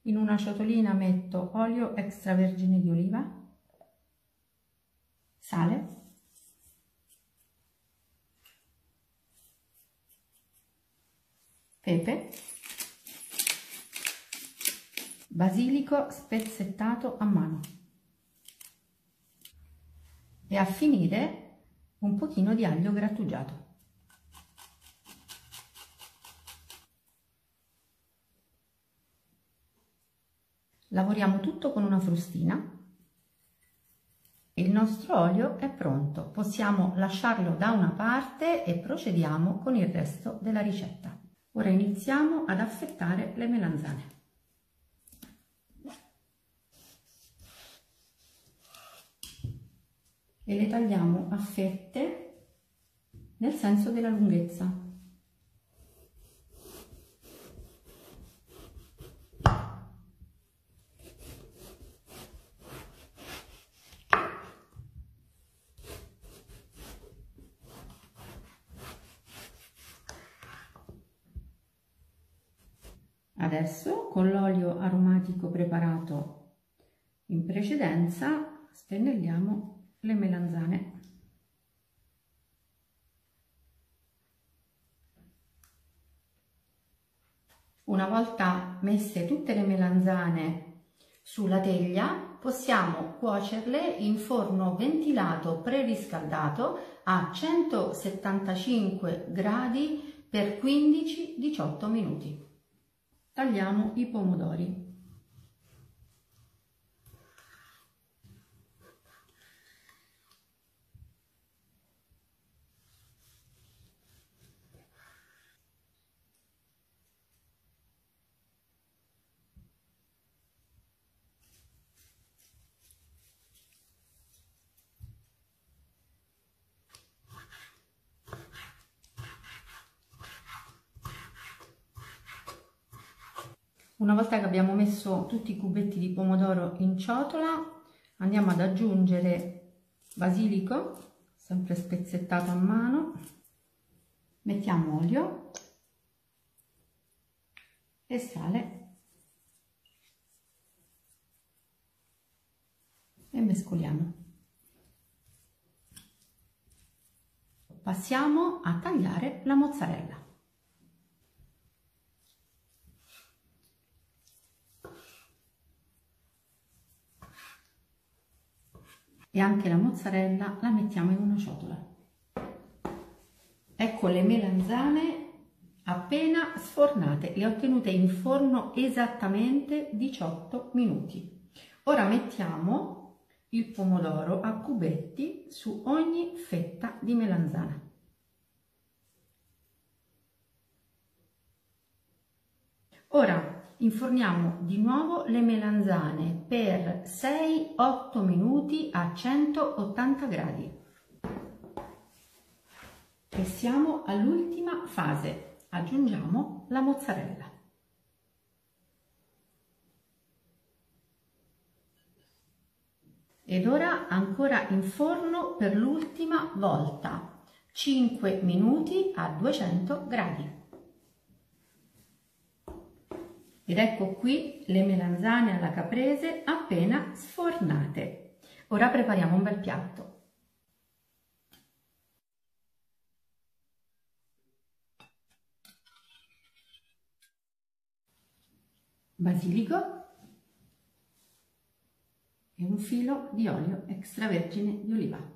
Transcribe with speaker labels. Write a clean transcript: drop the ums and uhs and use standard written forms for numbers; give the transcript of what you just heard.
Speaker 1: In una ciotolina metto olio extravergine di oliva, sale, pepe, basilico spezzettato a mano e a finire un pochino di aglio grattugiato. Lavoriamo tutto con una frustina. Il nostro olio è pronto, possiamo lasciarlo da una parte e procediamo con il resto della ricetta. Ora iniziamo ad affettare le melanzane. E le tagliamo a fette nel senso della lunghezza. Adesso, con l'olio aromatico preparato in precedenza, spennelliamo le melanzane. Una volta messe tutte le melanzane sulla teglia, possiamo cuocerle in forno ventilato preriscaldato a 175 gradi per 15-18 minuti. Tagliamo i pomodori. Una volta che abbiamo messo tutti i cubetti di pomodoro in ciotola, andiamo ad aggiungere basilico, sempre spezzettato a mano, mettiamo olio e sale e mescoliamo. Passiamo a tagliare la mozzarella. E anche la mozzarella la mettiamo in una ciotola. Ecco le melanzane appena sfornate, le ho tenute in forno esattamente 18 minuti. Ora mettiamo il pomodoro a cubetti su ogni fetta di melanzana. Ora inforniamo di nuovo le melanzane per 6-8 minuti a 180 gradi. E siamo all'ultima fase. Aggiungiamo la mozzarella. Ed ora ancora in forno per l'ultima volta. 5 minuti a 200 gradi. Ed ecco qui le melanzane alla caprese appena sfornate. Ora prepariamo un bel piatto. Basilico e un filo di olio extravergine di oliva.